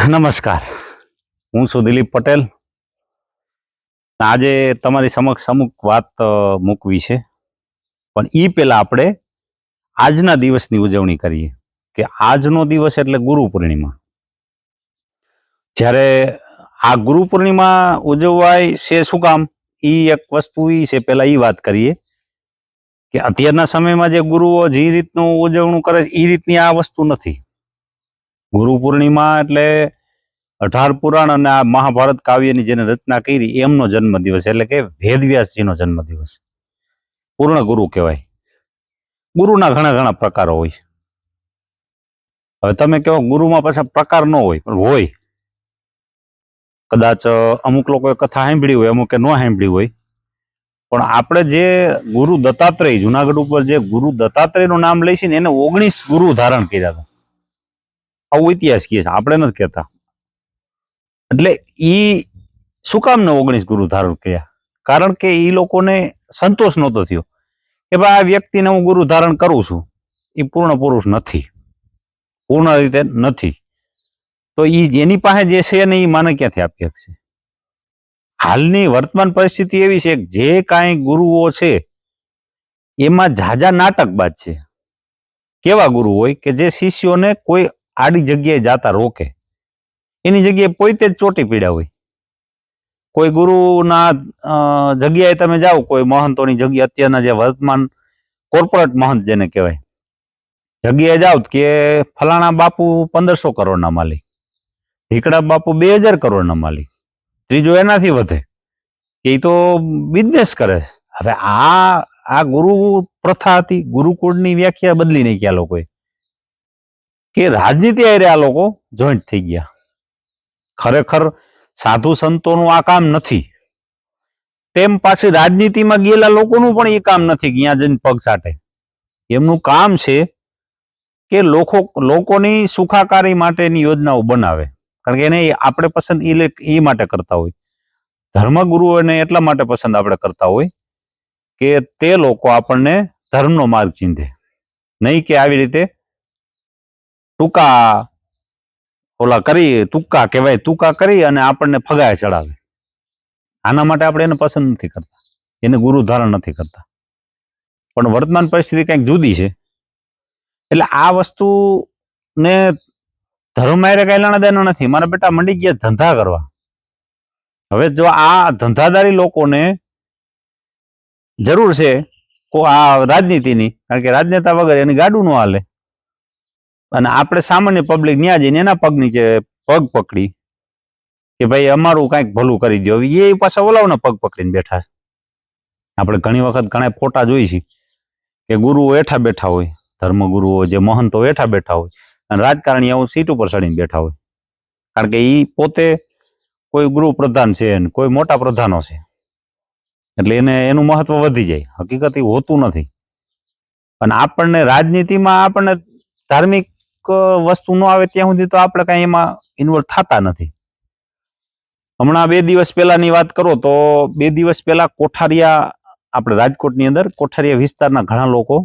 નમસ્કાર, હું છું દિલીપ પટેલ. આજે તમારી સમક્ષ અમુક વાત મૂકવી છે, પણ એ પહેલા આપણે આજના દિવસની ઉજવણી કરીએ કે આજનો દિવસ એટલે ગુરુ પૂર્ણિમા. જ્યારે આ ગુરુ પૂર્ણિમા ઉજવવાય છે શું કામ, એ એક વસ્તુ એ છે. પહેલા એ વાત કરીએ કે અત્યારના સમયમાં જે ગુરુઓ જે રીતનું ઉજવણું કરે છે એ રીતની આ વસ્તુ નથી. ગુરુ પૂર્ણિમા એટલે 18 પુરાણ અને આ મહાભારત કાવ્યની જેને રચના કરી એમનો જન્મદિવસ, એટલે કે વેદવ્યાસજીનો જન્મદિવસ. પૂર્ણ ગુરુ કહેવાય. ગુરુના ઘણા ઘણા પ્રકારો હોય છે. હવે તમે કહો ગુરુમાં પાછા પ્રકાર ન હોય, પણ હોય. કદાચ અમુક લોકોએ કથા સાંભળી હોય, અમુકે ન સાંભળી હોય, પણ આપણે જે ગુરુ દત્તાત્રેય, જુનાગઢ ઉપર જે ગુરુ દત્તાત્રેયનું નામ લઈ છે ને, એને 19 ગુરુ ધારણ કર્યા હતા. આવું ઇતિહાસ કહે છે, આપણે નથી કહેતા. એટલે ઈ શું કામ ને 19 ગુરુ ધારણ કર્યા? કારણ કે એ લોકોને સંતોષ નહોતો થયો કે ભાઈ આ વ્યક્તિને હું ગુરુ ધારણ કરું છું, એ પૂર્ણ પુરુષ નથી, પૂર્ણ રીતે નથી, તો એ જેની પાસે જે છે ને એ માને ક્યાંથી આપી શકશે? હાલની વર્તમાન પરિસ્થિતિ એવી છે કે જે કાંઈ ગુરુઓ છે એમાં ઝાઝા નાટકબાજ છે. કેવા ગુરુ હોય કે જે શિષ્યોને કોઈ આડી જગ્યાએ જાતા રોકે, એની જગ્યાએ પોતે જ ચોટી પીડ્યા હોય. કોઈ ગુરુના જગ્યાએ તમે જાઓ, કોઈ મહંતોની જગ્યા, અત્યારના જે વર્તમાન કોર્પોરેટ મહંત જેને કહેવાય, જગ્યાએ જાઓ કે ફલાણા બાપુ 1500 કરોડના માલિક, ઢીકડા બાપુ 2000 કરોડના માલિક, ત્રીજો એનાથી વધે, એ તો બિઝનેસ કરે છે. હવે આ ગુરુ પ્રથા હતી. ગુરુકુળની વ્યાખ્યા બદલી નાખી આ લોકોએ, કે રાજનીતિ આરે આ લોકો જોઈન્ટ થઈ ગયા. ખરેખર સાધુ સંતોનું આ કામ નથી, તેમ પાછી રાજનીતિમાં ગયેલા લોકોનું પણ એ કામ નથી કે ત્યાં જઈને પગ સાટે. એમનું કામ છે કે લોકોની સુખાકારી માટેની યોજનાઓ બનાવે. કારણ કે એને આપણે પસંદ એ માટે કરતા હોય, ધર્મગુરુઓને એટલા માટે પસંદ આપણે કરતા હોય કે તે લોકો આપણને ધર્મનો માર્ગ ચીંધે, નહીં કે આવી રીતે ટૂંકા કરી અને આપણને ફગાય ચડાવે. આના માટે આપણે એને પસંદ નથી કરતા, એને ગુરુ ધારણ નથી કરતા. પણ વર્તમાન પરિસ્થિતિ કંઈક જુદી છે. એટલે આ વસ્તુને ધર્મ મારે કઈ લેણા દેના નથી. મારા બેટા મંડી ગયા ધંધા કરવા. હવે જો આ ધંધાદારી લોકોને જરૂર છે આ રાજનીતિની, કારણ કે રાજનેતા વગર એની ગાડું ન હાલે, અને આપણે સામાન્ય પબ્લિક ન્યા જઈને એના પગ નીચે પગ પકડી કે ભાઈ અમારું કંઈક ભલું કરી દો, એ પાછા ઓલાવના પગ પકડીને બેઠા છે. આપણે ઘણી વખત ઘણા ફોટા જોઈ છે કે ગુરુઓ હેઠા બેઠા હોય, ધર્મગુરુઓ જે મહંતો હેઠા બેઠા હોય, અને રાજકારણીઓ સીટ ઉપર ચડીને બેઠા હોય. કારણ કે એ પોતે કોઈ ગૃહ પ્રધાન છે, કોઈ મોટા પ્રધાનો છે, એટલે એનું મહત્વ વધી જાય. હકીકત એ હોતું નથી. અને આપણને રાજનીતિમાં આપણને ધાર્મિક વસ્તુ ન આવે ત્યાં સુધી તો આપણે કઈ એમાં ઇન્વોલ્વ થતા નથી. હમણાં 2 દિવસ પહેલાની વાત કરો તો 2 દિવસ પહેલા કોઠારિયા, આપણે રાજકોટની અંદર કોઠારિયા વિસ્તારના ઘણા લોકો,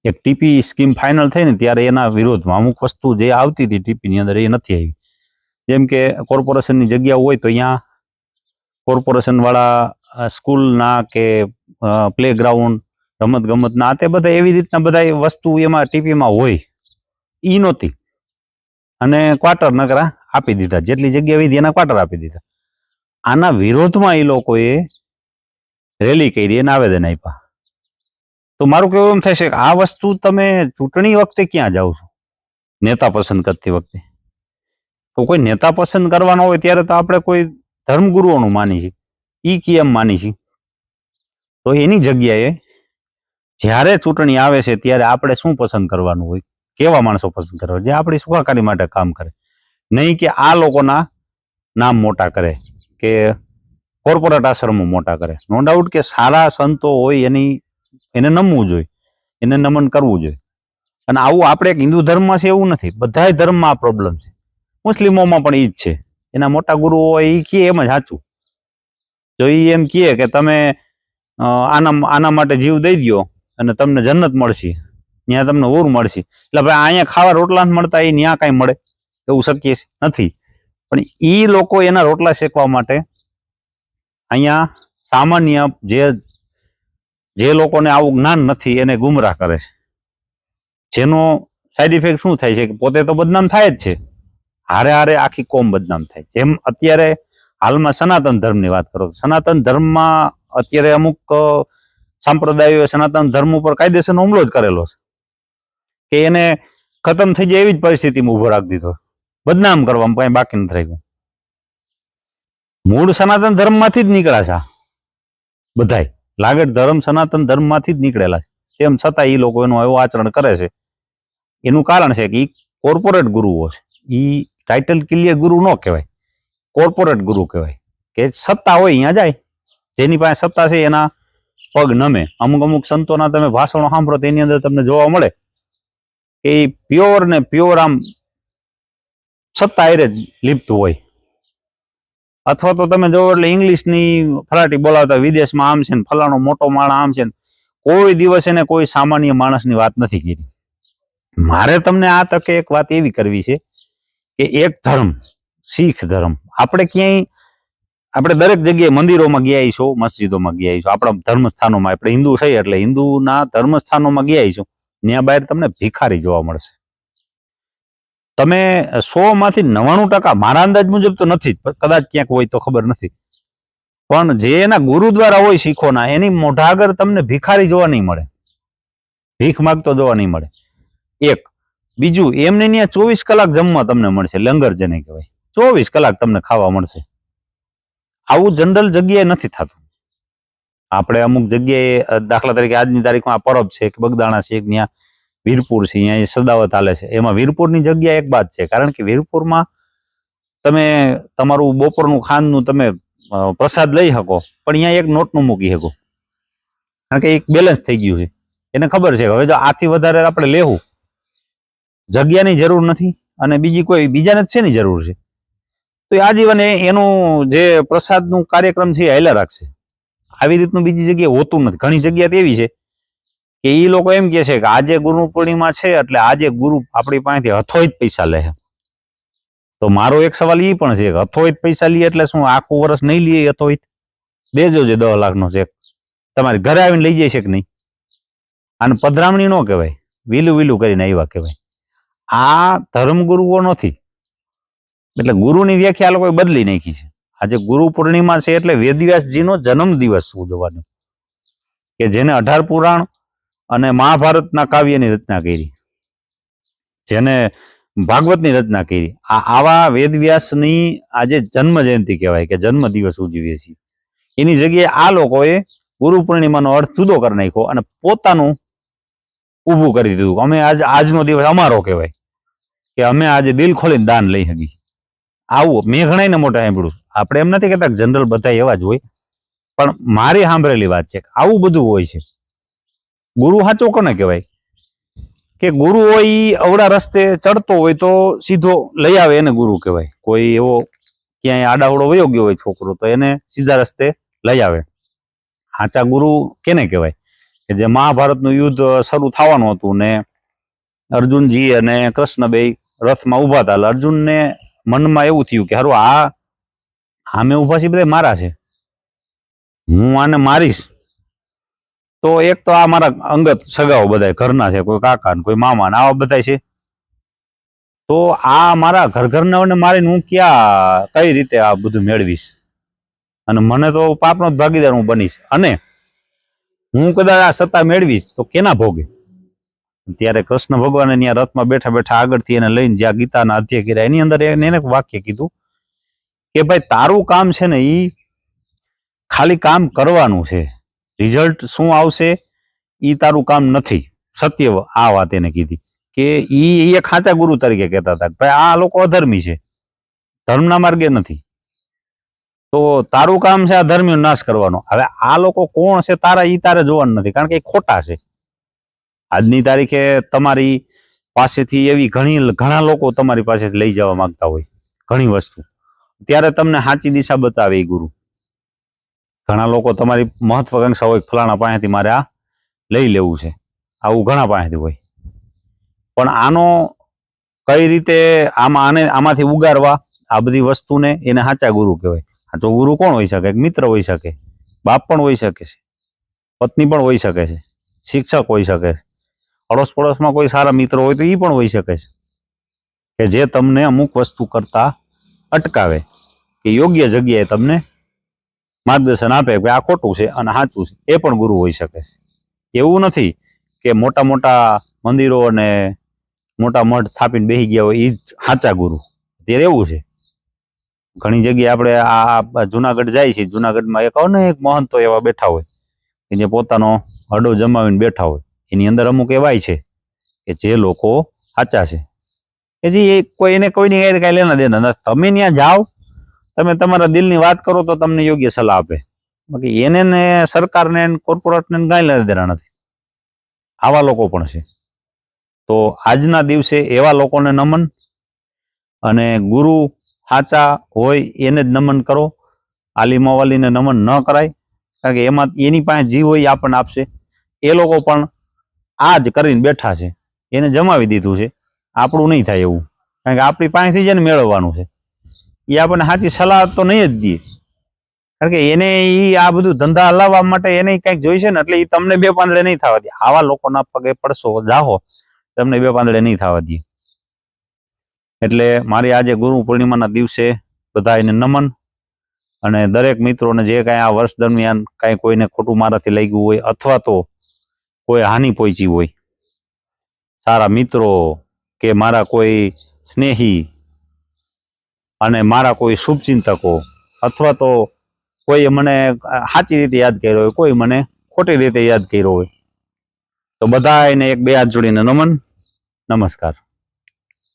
એક ટીપી સ્કીમ ફાઇનલ થઈ ને ત્યારે એના વિરોધમાં અમુક વસ્તુ જે આવતી હતી ટીપીની અંદર એ નથી આવી. જેમ કે કોર્પોરેશનની જગ્યા હોય તો અહીંયા કોર્પોરેશન વાળા સ્કૂલના કે પ્લે ગ્રાઉન્ડ, રમત ગમતના, તે બધા એવી રીતના બધા વસ્તુ એમાં ટીપીમાં હોય, ઈ નહોતી. અને ક્વાર્ટર નકરા આપી દીધા, જેટલી જગ્યા વિધી એના ક્વાર્ટર આપી દીધા. આના વિરોધમાં એ લોકોએ રેલી કરી, એને આવેદન આપ્યા. તો મારું કહેવું એમ થશે કે આ વસ્તુ તમે ચૂંટણી વખતે ક્યાં જાઓ છો? નેતા પસંદ કરતી વખતે તો કોઈ નેતા પસંદ કરવાનો હોય ત્યારે તો આપણે કોઈ ધર્મગુરુઓનું માની છીએ, ઈ કેમ માની છીએ. તો એની જગ્યાએ જ્યારે ચૂંટણી આવે છે ત્યારે આપણે શું પસંદ કરવાનું હોય? કેવા માણસો પસંદ કરવા જે આપણી સુખાકારી માટે કામ કરે, નહીં કે આ લોકોના નામ મોટા કરે કે કોર્પોરેટ આશ્રમો મોટા કરે. નો ડાઉટ કે સારા સંતો હોય એને નમવું જોઈએ, એને નમન કરવું જોઈએ. અને આવું આપણે એક હિન્દુ ધર્મમાં છે એવું નથી, બધા ધર્મમાં આ પ્રોબ્લેમ છે. મુસ્લિમોમાં પણ એ જ છે. એના મોટા ગુરુઓ હોય એ કહે એમ જ સાચું. જો એ એમ કહે કે તમે આના માટે જીવ દઈ દો અને તમને જન્નત મળશે, ત્યાં તમને ઉર મળશે, એટલે ભાઈ અહીંયા ખાવા રોટલા મળતા એ ત્યાં કાંઈ મળે? એવું શક્ય નથી. પણ એ લોકો એના રોટલા શેકવા માટે અહીંયા સામાન્ય જે લોકોને આવું જ્ઞાન નથી એને ગુમરાહ કરે છે. જેનો સાઈડ ઇફેક્ટ શું થાય છે કે પોતે તો બદનામ થાય જ છે, હારે હારે આખી કોમ બદનામ થાય. જેમ અત્યારે હાલમાં સનાતન ધર્મની વાત કરો, સનાતન ધર્મમાં અત્યારે અમુક સંપ્રદાયોએ સનાતન ધર્મ ઉપર કાયદેસરનો હુમલો જ કરેલો છે કે એને ખતમ થઈ જાય એવી જ પરિસ્થિતિમાં ઉભો રાખી દીધો, બદનામ કરવામાં કઈ બાકી નથી રહ્યું. મૂળ સનાતન ધર્મમાંથી જ નીકળ્યા છે બધાય, લાગડ ધર્મ સનાતન ધર્મમાંથી જ નીકળેલા છે. તેમ છતાં એ લોકો એનું એવું આચરણ કરે છે. એનું કારણ છે કે એ કોર્પોરેટ ગુરુઓ છે. એ ટાઇટલ ક્લિયર ગુરુ ન કહેવાય, કોર્પોરેટ ગુરુ કહેવાય. કે સત્તા હોય અહીંયા જાય, જેની પાસે સત્તા છે એના પગ નમે. અમુક સંતોના તમે ભાષણો સાંભળો તો એની અંદર તમને જોવા મળે કે એ પ્યોર ને પ્યોર આમ સત્તા એરે જ લિપ્ત હોય. અથવા તો તમે જોવો એટલે ઇંગ્લિશની ફરાટી બોલાવતા, વિદેશમાં આમ છે ને ફલાણો મોટો માણસ આમ છે ને, કોઈ દિવસ એને કોઈ સામાન્ય માણસની વાત નથી કરી. મારે તમને આ તકે એક વાત એવી કરવી છે કે એક ધર્મ, શીખ ધર્મ, આપણે દરેક જગ્યાએ મંદિરોમાં ગયા આવીશું, મસ્જિદોમાં ગયા આવીશું, આપણા ધર્મસ્થાનોમાં, આપણે હિન્દુ છીએ એટલે હિન્દુના ધર્મસ્થાનોમાં ગયા આવીશું, ત્યાં બહાર તમને ભિખારી જોવા મળશે. તમે 100માંથી 99%, મારા અંદાજ મુજબ તો નથી, કદાચ ક્યાંક હોય તો ખબર નથી, પણ જે એના ગુરુદ્વારા હોય શીખોના, એની મોઢા આગળ તમને ભિખારી જોવા નહીં મળે, ભીખ માગતો જોવા નહીં મળે. એક બીજું, એમને ત્યાં 24 કલાક જમવા તમને મળશે, લંગર જેને કહેવાય, 24 કલાક તમને ખાવા મળશે. આવું જનરલ જગ્યાએ નથી થતું. આપણે અમુક જગ્યાએ, દાખલા તરીકે આજની તારીખમાં આ પરબ છે કે બગદાણા છે, ત્યાં વીરપુર છે, અહીંયા સદાવત હાલે છે. એમાં વીરપુરની જગ્યા એક બાદ છે, કારણ કે વીરપુરમાં તમે તમારું બપોરનું ખાંડનું તમે પ્રસાદ લઈ શકો, પણ અહીંયા એક નોટનું મૂકી શકો, કારણ કે એક બેલેન્સ થઈ ગયું છે. એને ખબર છે કે હવે જો આથી વધારે આપણે લેવું, જગ્યાની જરૂર નથી અને બીજી કોઈ બીજાને જ શેની જરૂર છે, તો આજીવન એનું જે પ્રસાદનું કાર્યક્રમ છે એ હાલ્યા રાખશે. આવી રીતનું બીજી જગ્યાએ હોતું નથી. ઘણી જગ્યા એવી છે કે એ લોકો એમ કે છે કે આજે ગુરુ પૂર્ણિમા છે એટલે આજે ગુરુ આપણી પાસેથી હથોઈ પૈસા લે. તો મારો એક સવાલ એ પણ છે કે હથોઈ પૈસા લે એટલે શું આખું વર્ષ નહીં લે? હથોઈ દેજો જે 10 લાખનો ચેક તમારી ઘરે આવીને લઈ જાય છે કે નહીં? આને પધરામણી ન કહેવાય, વિલું કરીને આવ્યા કહેવાય. આ ધર્મગુરુઓ નથી. એટલે ગુરુની વ્યાખ્યા આ લોકોએ બદલી નાખી છે. આજે ગુરુ પૂર્ણિમા છે એટલે વેદવ્યાસજીનો જન્મ દિવસ ઉજવવાનો, કે જેને 18 પુરાણ અને મહાભારતના કાવ્યની રચના કરી, જેને ભાગવતની રચના કરી, આવા વેદવ્યાસની આજે જન્મ જયંતિ કહેવાય કે જન્મ દિવસ ઉજવીએ છીએ. એની જગ્યાએ આ લોકોએ ગુરુ પૂર્ણિમાનો અર્થ જુદો કરી નાખ્યો અને પોતાનું ઊભું કરી દીધું. અમે આજનો દિવસ અમારો કહેવાય, કે અમે આજે દિલ ખોલીને દાન લઈ શકીએ. આવું મેં ઘણાને મોટા સાંભળ્યું. આપણે એમ નથી કહેતા જનરલ બધા એવા જ હોય, પણ મારી સાંભળેલી વાત છે કે આવું બધું હોય છે. ગુરુ સાચો કોને કહેવાય? કે ગુરુ હોય એ અવળા રસ્તે ચડતો હોય તો સીધો લઈ આવે એને ગુરુ કહેવાય. કોઈ એવો ક્યાંય આડાવડો વયો ગયો હોય છોકરો તો એને સીધા રસ્તે લઈ આવે. સાચા ગુરુ કેને કહેવાય? કે જે મહાભારતનું યુદ્ધ શરૂ થવાનું હતું ને અર્જુનજી અને કૃષ્ણ બે રથમાં ઉભા હતા. અર્જુનને મનમાં એવું થયું કે હારું આમે ઉભા છે બધા મારા છે, હું આને મારીશ તો એક તો આ મારા અંગત સગાઓ બધા ઘરના છે, કોઈ કાકા ને કોઈ મામા ને આવા બધા છે, તો આ મારા ઘરનાઓને મારીને હું કઈ રીતે આ બધું મેળવીશ, અને મને તો પાપનો જ ભાગીદાર હું બનીશ, અને હું કદાચ આ સત્તા મેળવીશ તો કેના ભોગે? ત્યારે કૃષ્ણ ભગવાન ત્યાં રથમાં બેઠા બેઠા આગળથી એને લઈને જ્યાં ગીતાના અધ્યાય કર્યા એની અંદર એને એક વાક્ય કીધું કે ભાઈ તારું કામ છે ને એ ખાલી કામ કરવાનું છે, રિઝલ્ટ શું આવશે એ તારું કામ નથી. સત્ય આ વાત એને કીધી કે એ એક સાચા ગુરુ તરીકે કહેતા હતા ભાઈ આ લોકો અધર્મી છે, ધર્મના માર્ગે નથી, તો તારું કામ છે આ ધર્મનો નાશ કરવાનો. હવે આ લોકો કોણ છે તારા ઈ તારે જોવાનું નથી, કારણ કે એ ખોટા છે. આજની તારીખે તમારી પાસેથી એવી ઘણા લોકો તમારી પાસેથી લઈ જવા માંગતા હોય ઘણી વસ્તુ, ત્યારે તમને સાચી દિશા બતાવે એ ગુરુ. ઘણા લોકો તમારી મહત્વાકાંક્ષા હોય ફલાણા પાસેથી મારે આ લઈ લેવું છે, આવું ઘણા પાસેથી હોય, પણ આનો કઈ રીતે આમાંથી ઉગારવા આ બધી વસ્તુને, એને સાચા ગુરુ કહેવાય. સાચો ગુરુ કોણ હોઈ શકે? એક મિત્ર હોઈ શકે, બાપ પણ હોઈ શકે છે, પત્ની પણ હોઈ શકે છે, શિક્ષક હોઈ શકે છે, અડોશ પડોશમાં કોઈ સારા મિત્રો હોય તો એ પણ હોઈ શકે છે, કે જે તમને અમુક વસ્તુ કરતા અટકાવે, કે યોગ્ય જગ્યાએ તમને માર્ગદર્શન આપે કે આ ખોટું છે અને સાચું છે. એ પણ ગુરુ હોઈ શકે છે. એવું નથી કે મોટા મોટા મંદિરો અને મોટા મઠ સ્થાપીને બેસી ગયા હોય એ જ સાચા ગુરુ. અત્યારે એવું છે ઘણી જગ્યાએ આપણે આ જુનાગઢ જાય છે, જુનાગઢમાં એક મહંતો એવા બેઠા હોય કે જે પોતાનો અડો જમાવીને બેઠા હોય. એની અંદર અમુક એવાય છે કે જે લોકો સાચા છે, કે જે કોઈને કાંઈ લેના દેના નથી. તમે ત્યાં જાઓ, તમે તમારા દિલની વાત કરો તો તમને યોગ્ય સલાહ આપે. બાકી એને ને સરકારને કોર્પોરેટને કાંઈ લેના દેના નથી. આવા લોકો પણ છે. તો આજના દિવસે એવા લોકોને નમન, અને ગુરુ સાચા હોય એને જ નમન કરો. આલીમાવાલીને નમન ન કરાય, કારણ કે એમાં એની પાસે જીવ હોય એ આપણને આપશે. એ લોકો પણ આ જ કરીને બેઠા છે, એને જમાવી દીધું છે. આપણું નહીં થાય એવું, કારણ કે આપણી પાસેથી જ એને મેળવવાનું છે. એ આપણને સાચી સલાહ તો નહીં જ દે, કારણ કે એને આ બધું ધંધા હલાવવા માટે એને કંઈક જોઈશે ને, એટલે એ તમને બે પાંદડે નહીં થવા દે. આવા લોકોના પગે પડશો, જાહો, તમને બે પાંદડે નહીં થવા દે. એટલે મારી આજે ગુરુ પૂર્ણિમાના દિવસે બધા એને નમન, અને દરેક મિત્રોને જે કાંઈ આ વર્ષ દરમિયાન કાંઈ કોઈને ખોટું મારાથી લાગ્યું હોય, અથવા તો કોઈ હાનિ પહોંચી હોય, સારા મિત્રો કે મારા કોઈ સ્નેહી અને મારા કોઈ શુભચિંતકો, અથવા તો કોઈ મને સાચી રીતે યાદ કર્યો હોય, કોઈ મને ખોટી રીતે યાદ કર્યો હોય, તો બધા એને એક બે હાથ જોડીને નમન, નમસ્કાર.